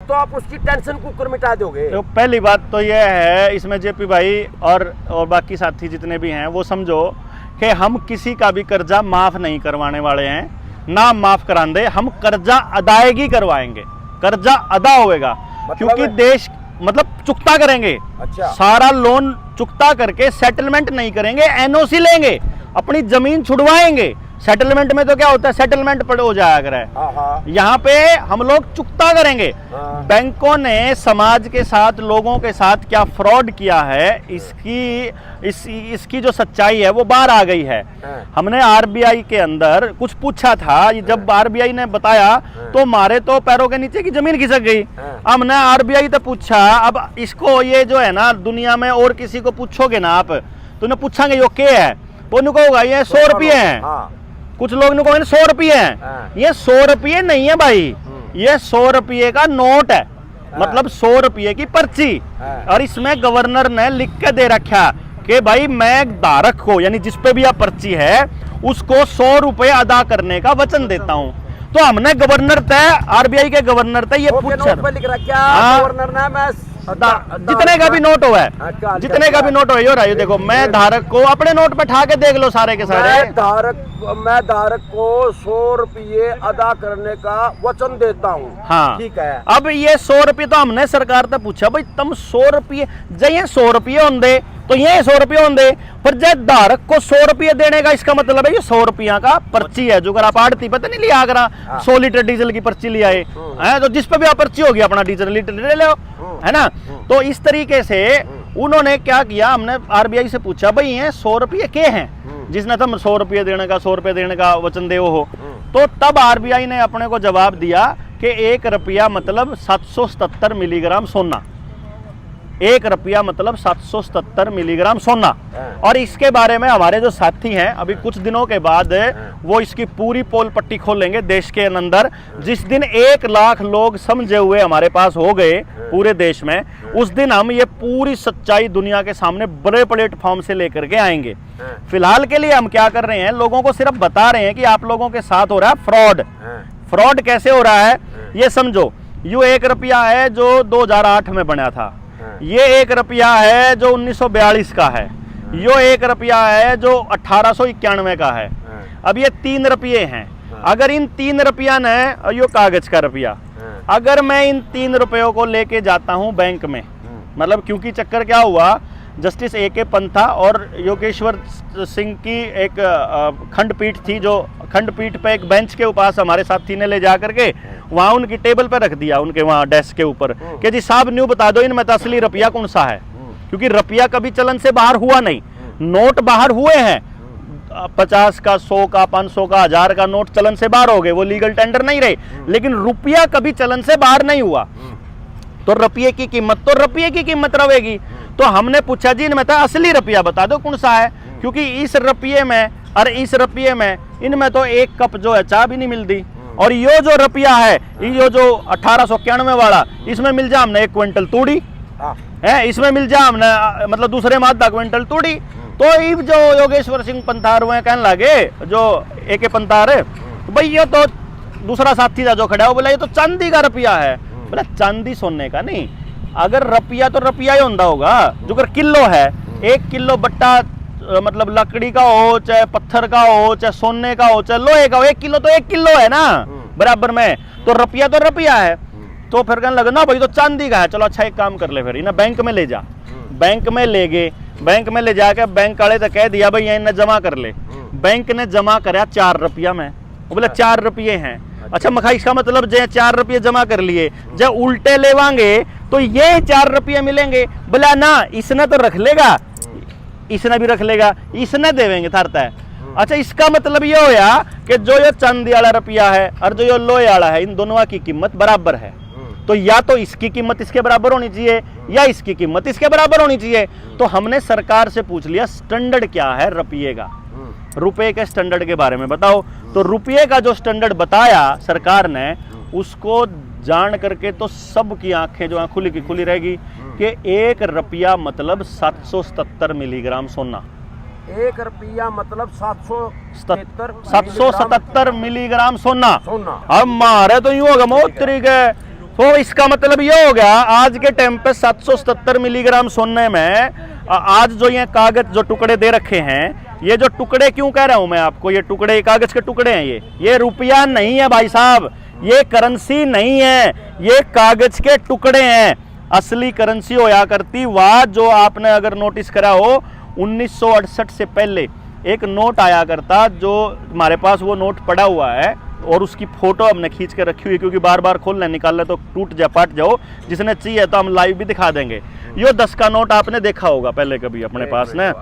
तो आप उसकी टेंशन कुकर मिटा दोगे। तो पहली बात तो यह है इसमें जेपी भाई और बाकी साथी जितने भी हैं वो समझो कि हम किसी का भी कर्जा माफ नहीं करवाने वाले हैं, ना माफ करांदे, हम कर्जा अदायगी करवाएंगे, कर्जा अदा होएगा। क्योंकि देश मतलब चुकता करेंगे। अच्छा। सारा लोन चुकता करके सेटलमेंट नहीं करेंगे, एनओसी लेंगे, अपनी जमीन छुड़वाएंगे। सेटलमेंट में तो क्या होता है, सेटलमेंट पर हो जाया करे, यहाँ पे हम लोग चुकता करेंगे। बैंकों ने समाज के साथ, लोगों के साथ क्या फ्रॉड किया है, इसकी जो सच्चाई है वो बाहर आ गई है। हमने आरबीआई के अंदर कुछ पूछा था, जब आरबीआई ने बताया तो हमारे तो पैरों के नीचे की जमीन खिसक गई। हमने आरबीआई से पूछा, अब इसको ये जो है ना दुनिया में और किसी को पूछोगे ना आप तो उन्हें पूछांगे यो क्या है, वो उनको होगा ये 100 रुपये हैं। कुछ लोग ने कहा 100 रुपये हैं, ये 100 रुपये नहीं है भाई, ये 100 रुपये का नोट है, मतलब 100 रुपये की पर्ची। और इसमें गवर्नर ने लिख के दे रखा कि भाई मैं धारक को, यानी जिस पे भी यह पर्ची है उसको 100 रुपये अदा करने का वचन देता हूँ। तो हमने गवर्नर तय, आरबीआई के गवर्नर तय ये पूछा, गवर्नर ने मैं जितने का भी नोट हुआ है, जितने का भी नोट हुआ है, देखो मैं धारक को अपने नोट पे ठा के देख लो सारे के सारे, मैं धारक को 100 रुपये अदा करने का वचन देता हूँ। हाँ ठीक है। अब ये 100 रुपये तो हमने सरकार से पूछा भाई तुम 100 रुपये जय 100 रुपये होंगे तो ये 100 रुपये होंगे, पर जय धारक को 100 रुपये देने का इसका मतलब है ये 100 रुपया का पर्ची है। जो अगर आप आड़ती पता नहीं लिया, अगर 100 लीटर डीजल की पर्ची लिया है तो जिस पे भी आप पर्ची होगी अपना डीजल लीटर ले लो, है ना। तो इस तरीके से उन्होंने क्या किया, हमने आरबीआई से पूछा भाई ये 100 रुपये के हैं, जिसने तुम 100 रुपये देने का 100 रुपये देने का वचन दे हो। तो तब आरबीआई ने अपने को जवाब दिया कि 1 रुपया मतलब 777 मिलीग्राम सोना, 1 रुपया मतलब 777 मिलीग्राम सोना। और इसके बारे में हमारे जो साथी हैं अभी कुछ दिनों के बाद वो इसकी पूरी पोल पट्टी खोलेंगे देश के अंदर। जिस दिन 1 लाख लोग समझे हुए हमारे पास हो गए पूरे देश में, उस दिन हम ये पूरी सच्चाई दुनिया के सामने बड़े प्लेटफॉर्म से लेकर के आएंगे। फिलहाल के लिए हम क्या कर रहे हैं, लोगों को सिर्फ बता रहे हैं कि आप लोगों के साथ हो रहा है फ्रॉड। फ्रॉड कैसे हो रहा है ये समझो। यो 1 रुपया है जो 2008 में बना था, ये 1 रुपया है जो 1942 का है, यो 1 रुपया है जो 1891 का है। अब ये 3 रुपये हैं। अगर इन 3 रुपया ने, यो कागज का रुपया, अगर मैं इन 3 रुपयों को लेके जाता हूं बैंक में, मतलब क्योंकि चक्कर क्या हुआ, जस्टिस ए.के. पंथा और योगेश्वर सिंह की एक खंडपीठ थी, जो खंडपीठ पे एक बेंच के पास हमारे साथी ने ले जा करके वहाँ उनकी टेबल पे रख दिया, उनके वहाँ डेस्क के ऊपर, कि जी साहब न्यू बता दो इनमें असली रुपया कौन सा है। क्योंकि रुपया कभी चलन से बाहर हुआ नहीं, नोट बाहर हुए हैं, 50 का, 100 का, 500 का, 1000 का नोट चलन से बाहर हो गए, वो लीगल टेंडर नहीं रहे, लेकिन रुपया कभी चलन से बाहर नहीं हुआ। तो रुपये की कीमत तो रुपये की कीमत रहेगी। तो हमने पूछा जी इनमें असली रुपया बता दो कौन सा है, क्योंकि इस रुपये में और इस रुपये में, इनमें तो 1 कप जो है चाय भी नहीं मिलती। और यो जो रुपया है, ये जो 1891 वाला, इसमें मिल जा हमने 1 क्विंटल तूड़ी है, इसमें मिल जा हमने मतलब दूसरे माह 10 क्विंटल तूड़ी। तो ये जो योगेश्वर सिंह पंथार हुए कहने लगे, जो ए.के. पंथार है, भाई ये तो दूसरा साथी था जो खड़ा है, वो बोला ये तो चांदी का रुपया है। बोला चांदी सोने का नहीं, अगर रुपया तो रुपया ही होता होगा। जो अगर किलो है, 1 किलो बट्टा मतलब लकड़ी का हो, चाहे पत्थर का हो, चाहे सोने का हो, चाहे लोहे का हो, 1 किलो तो 1 किलो है ना बराबर में। तो रुपया है। तो फिर कहने लगा ना भाई तो चांदी का है, चलो अच्छा एक काम कर ले, फिर इन्हें बैंक में ले जा। बैंक में ले गए, बैंक में ले जाके बैंक वाले तो कह दिया भाई इन्हें जमा कर ले। बैंक ने जमा कराया 4 रुपया में, वो बोला 4 रुपये हैं। अच्छा मखा इसका मतलब जो 4 रुपये जमा कर लिए, जब उल्टे लेवांगे तो ये 4 रुपये मिलेंगे। बोला ना इसने तो रख लेगा, इसने भी रख लेगा, इसने देवेंगे थारता है। अच्छा इसका मतलब ये होया कि जो ये चांदी वाला रुपया है और जो ये लोहे वाला है, इन दोनों की कीमत बराबर है। तो या तो इसकी कीमत इसके बराबर होनी चाहिए या इसकी कीमत इसके बराबर होनी चाहिए। तो हमने सरकार से पूछ लिया स्टैंडर्ड क्या है रुपये का, रुपये के स्टैंडर्ड के बारे में बताओ। तो रुपये का जो स्टैंडर्ड बताया सरकार ने, उसको जान करके तो सबकी आंखें जो है खुली की खुली रहेगी कि 1 रुपया मतलब 777 मिलीग्राम सोना। 1 रुपया मतलब 777 मिलीग्राम सोना। अब मारे तो यूं होगा मोत्री के तो इसका मतलब ये हो गया आज के टाइम पे 777 मिलीग्राम सोने में आज जो ये कागज जो टुकड़े दे रखे हैं, ये जो टुकड़े क्यों कह रहा हूं मैं आपको, ये टुकड़े कागज के टुकड़े हैं, ये रुपया नहीं है भाई साहब, ये करेंसी नहीं है, ये कागज के टुकड़े हैं। असली करेंसी होया करती वह जो आपने अगर नोटिस करा हो 1968 से पहले एक नोट आया करता, जो हमारे पास वो नोट पड़ा हुआ है और उसकी फोटो हमने खींच के रखी हुई, क्योंकि बार बार खोलने निकालने तो टूट जा पाट जाओ, जिसने चाहिए तो हम लाइव भी दिखा देंगे। ये 10 का नोट आपने देखा होगा पहले कभी अपने पास ना,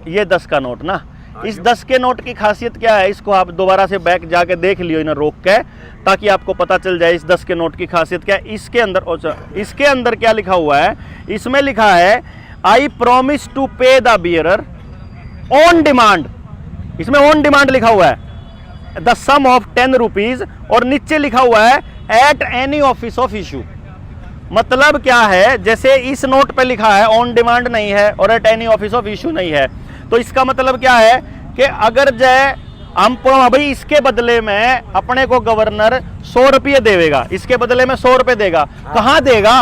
ये 10 का नोट ना। इस 10 के नोट की खासियत क्या है, इसको आप दोबारा से बैक जाके देख लियो इन्हें रोक के, ताकि आपको पता चल जाए इस 10 के नोट की खासियत क्या है। इसके अंदर क्या लिखा हुआ है, इसमें लिखा है आई प्रॉमिस टू पे द बियरर ऑन डिमांड। इसमें ऑन डिमांड लिखा हुआ है, द सम ऑफ 10 रुपीज, और नीचे लिखा हुआ है at any office of issue. मतलब क्या है, जैसे इस नोट पे लिखा है ऑन डिमांड नहीं है और at any office of issue नहीं है, तो इसका मतलब क्या है कि अगर जय हम भाई इसके बदले में अपने को गवर्नर 100 रुपये देगा, इसके बदले में 100 रुपये देगा, कहाँ देगा,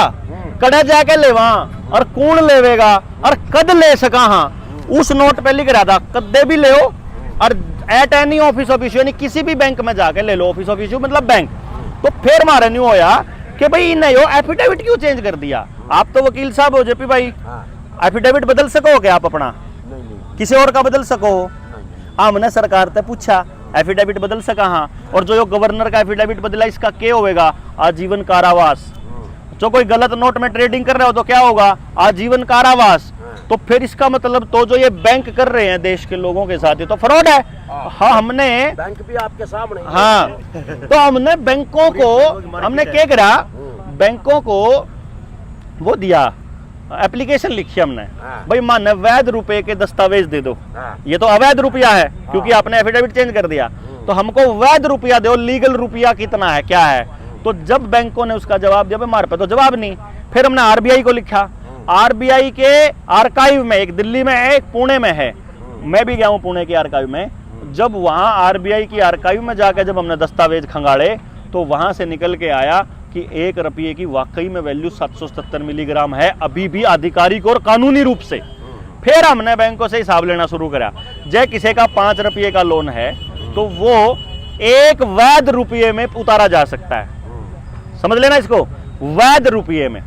कड़ा जाके लेवा और कौन लेवेगा और कद ले सका। हाँ, उस नोट पे लिख रहा था कदे भी ले और at any office of issue, यानी किसी भी बैंक में जाके ले लो, ऑफिस ऑफ इशू मतलब बैंक। तो फिर हमारा न्यू होया कि भाई नहीं हो एफिडेविट क्यों चेंज कर दिया। आप तो वकील साहब हो जेपी भाई, एफिडेविट बदल सको क्या आप अपना, किसी और का बदल सको। हमने सरकार से पूछा एफिडेविट बदल सका, हाँ, और जो गवर्नर का एफिडेविट बदला इसका क्या होगा, आजीवन कारावास। जो कोई गलत नोट में ट्रेडिंग कर रहे हो तो क्या होगा, आजीवन कारावास। तो फिर इसका मतलब तो जो ये बैंक कर रहे हैं देश के लोगों के साथ, ये तो फ्रॉड है। हाँ, हमने बैंक भी आपके सामने, हाँ, तो हमने बैंकों को हमने क्या करा, बैंकों को वो दिया एप्लीकेशन लिखी हमने, भाई मान वैध रुपए के दस्तावेज दे दो, ये तो अवैध रुपया है क्योंकि आपने एफिडेविट चेंज कर दिया, तो हमको वैध रुपया दो, लीगल रुपया कितना है क्या है। तो जब बैंकों ने उसका जवाब दिया, हमारे पे तो जवाब नहीं, फिर हमने आरबीआई को लिखा। आरबीआई के आर्काइव में, एक दिल्ली में है एक पुणे में है, मैं भी गया हूँ पुणे के आर्काइव में। जब वहाँ आरबीआई की आर्काइव में जाकर जब हमने दस्तावेज खंगाले तो वहाँ से निकल के आया कि 1 रुपये की वाकई में वैल्यू 777 मिलीग्राम है, अभी भी आधिकारिक और कानूनी रूप से। फिर हमने बैंकों से हिसाब लेना शुरू करा, जय किसी का 5 रुपये का लोन है तो वो 1 वैध रुपये में उतारा जा सकता है, समझ लेना इसको, वैध रुपये में,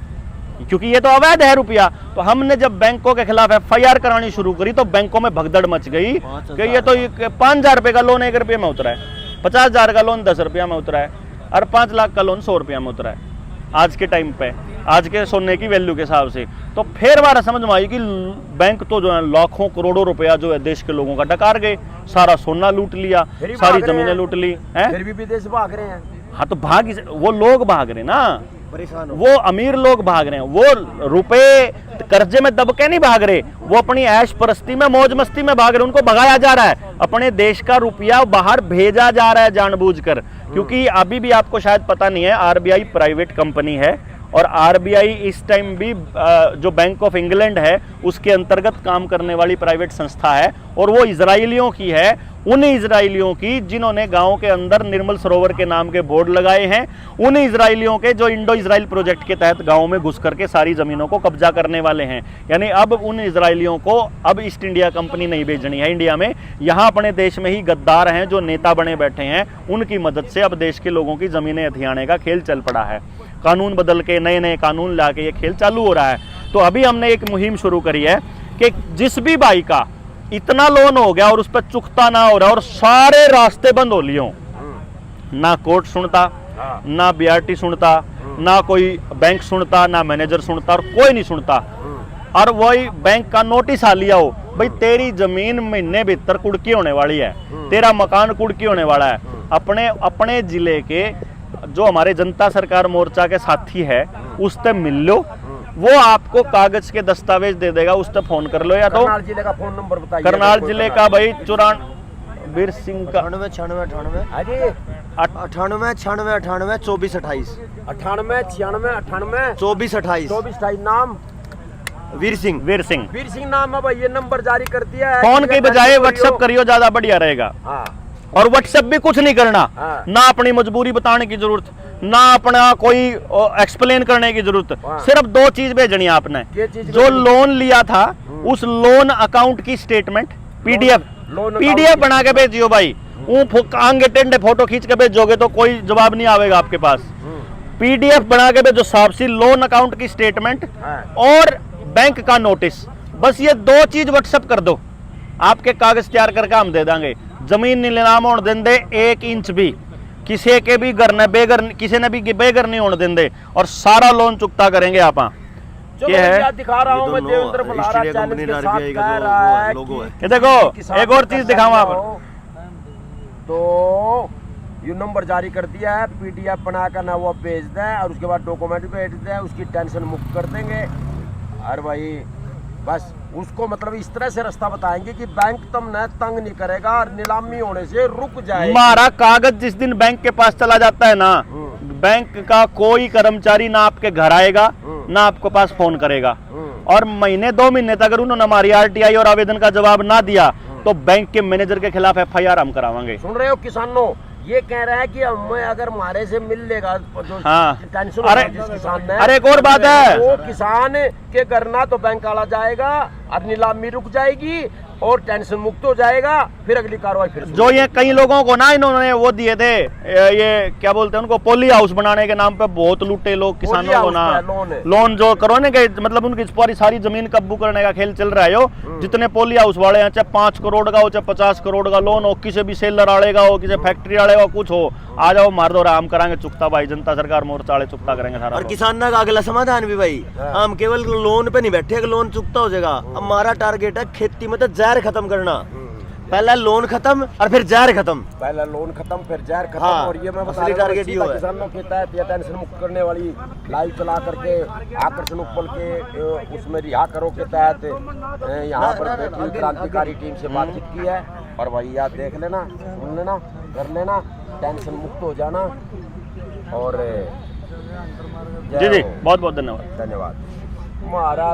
क्योंकि ये तो अवैध है रुपया। तो हमने जब बैंकों के खिलाफ एफआईआर करानी शुरू करी तो बैंकों में भगदड़ मच गई कि ये तो 5,000 रुपये का लोन 1 रुपये में उतरा है, 50,000 का लोन 10 रुपया में उतरा है, और 5 लाख का लोन 100 रुपया में उतरा है आज के टाइम पे, आज के सोने की वैल्यू के हिसाब से। तो फिर हमारा समझ में आई कि बैंक तो जो है लाखों करोड़ों रुपया जो है देश के लोगों का डकार गए, सारा सोना लूट लिया, सारी जमीनें लूट ली हैं, फिर भी विदेश भाग रहे हैं। हाँ, तो वो लोग भाग रहे ना, परेशान, वो अमीर लोग भाग रहे हैं, वो रुपए कर्जे में दब के नहीं भाग रहे, वो अपनी ऐश परस्ती में मौज मस्ती में भाग रहे, उनको भगाया जा रहा है, अपने देश का रुपया बाहर भेजा जा रहा है जानबूझकर। क्योंकि अभी भी आपको शायद पता नहीं है, आरबीआई प्राइवेट कंपनी है और आरबीआई इस टाइम भी जो बैंक ऑफ इंग्लैंड है उसके अंतर्गत काम करने वाली प्राइवेट संस्था है, और वो इजराइलियों की है, उन इजराइलियों की जिन्होंने गांव के अंदर निर्मल सरोवर के नाम के बोर्ड लगाए हैं, उन इजराइलियों के जो इंडो इजराइल प्रोजेक्ट के तहत गांव में घुस करके सारी जमीनों को कब्जा करने वाले हैं। यानी अब उन इजराइलियों को अब ईस्ट इंडिया कंपनी नहीं भेजनी है इंडिया में, यहाँ अपने देश में ही गद्दार हैं जो नेता बने बैठे हैं, उनकी मदद से अब देश के लोगों की जमीनें हथियाने का खेल चल पड़ा है। कानून बदल के नए नए कानून ला के ये खेल चालू हो रहा है। तो अभी हमने एक मुहिम शुरू करी है कि जिस भी भाई का इतना लोन हो गया और उस पर चुकता ना हो रहा और सारे रास्ते बंद हो लिए, ना कोर्ट सुनता, ना बीआरटी सुनता, ना कोई बैंक सुनता, ना मैनेजर सुनता, और कोई नहीं सुनता, और वही बैंक का नोटिस आ लिया हो, भाई तेरी जमीन महीने भीतर कुड़की होने वाली है, तेरा मकान कुड़की होने वाला है। अपने जिले के जो हमारे जनता सरकार मोर्चा के साथी है उससे मिल लो, वो आपको कागज के दस्तावेज दे देगा, उस पर फोन कर लो। या तो करनाल जिले का फोन नंबर बताइए। करनाल जिले का भाई वीर सिंह का 98 96 98 24 28 98 96 98 24 28 नाम वीर सिंह नाम है भाई। ये नंबर जारी कर दिया है, फोन के बजाय व्हाट्सएप करियो, ज्यादा बढ़िया रहेगा। और व्हाट्सएप भी कुछ नहीं करना, ना अपनी मजबूरी बताने की जरूरत, ना अपना कोई एक्सप्लेन करने की जरूरत, हाँ। सिर्फ दो चीज भेजनी है आपने। क्या चीज जो भेजनी? लोन लिया था उस लोन अकाउंट की statement PDF loan PDF account बना के भेजियो भाई। आगे टेंडे फोटो खींच के भेजोगे तो कोई जवाब नहीं आवेगा आपके पास। पीडीएफ बना के भेजो साहब सी लोन अकाउंट की स्टेटमेंट हाँ। और बैंक का नोटिस, बस ये दो चीज व्हाट्सएप कर दो, आपके कागज तैयार करके हम दे देंगे। जमीन नीलाम होने देंगे 1 इंच भी, किसी के भी घर ने बेघर, किसी ने भी बेघर नहीं होने देंगे, और सारा लोन चुकता करेंगे आप। चलो ये है, भैया दिखा रहा हूँ मैं, देवेंद्र बलारा चैनल के साथ कह रहा है कि ये देखो एक और चीज दिखाऊं आप। तो यू नंबर जारी कर दिया है, पीडीएफ बनाकर ना वो भेज दें और उसके बाद डॉक्यूमेंट भेज दें, उसकी टेंशन मुक्त कर देंगे। और भाई बस उसको मतलब इस तरह से रास्ता बताएंगे कि बैंक तुमने तंग नहीं करेगा और नीलामी होने से रुक जाएगी। हमारा कागज जिस दिन बैंक के पास चला जाता है ना, बैंक का कोई कर्मचारी ना आपके घर आएगा ना आपके पास फोन करेगा, और महीने 2 महीने तक अगर उन्होंने हमारी आरटीआई और आवेदन का जवाब ना दिया तो बैंक के मैनेजर के खिलाफ एफआईआर हम करावांगे। सुन रहे हो किसानों, ये कह रहा है कि हमें अगर हमारे से मिल लेगा जो हाँ। टेंशन अरे किसान ने, अरे एक और बात है, वो किसान के घर ना तो बैंक आला जाएगा और नीलामी रुक जाएगी और टेंशन मुक्त हो जाएगा, फिर अगली कार्रवाई फिर जो ये कई लोगों को ना इन्होंने वो दिए थे, ये क्या बोलते हैं उनको, पोली हाउस बनाने के नाम पे बहुत लूटे लोग किसानों को ना। लोन जो करो ना, मतलब उनकी पूरी सारी जमीन काबू करने का खेल चल रहा है। यो जितने पोली हाउस वाले हैं, चाहे 5 करोड़ का हो चाहे 50 करोड़ का लोन हो, किसी भी सेलर वाले का हो, किसी फैक्ट्री वाले का कुछ हो, आ जाओ मार दो, आराम कराएंगे चुकता भाई, जनता सरकार मोर्चा वाले चुकता करेंगे सारा। और किसान का अगला समाधान भी भाई, हम केवल लोन पे नहीं बैठे कि लोन चुकता हो जाएगा। हमारा टारगेट है खेती में तो जहर खत्म करना, पहला लोन खत्म और फिर जहर खत्म। पहला लोन खत्म फिर जहर खत्म। हाँ, और ये मैं बता असली रहा हूँ टारगेट ये है। किसानों के तहत ये टेंशन मुक्त करने वाली लाइव चला करके आकर्षण उपल के उसमें रिहा करो के तहत यहाँ पर बैठी क्रांतिकारी टीम से बातचीत की है। और भाई याद देख लेना, सुन लेना, कर लेना, टेंशन मुक्त हो जाना। और जी जी बहुत बहुत धन्यवाद। धन्यवाद। हमारा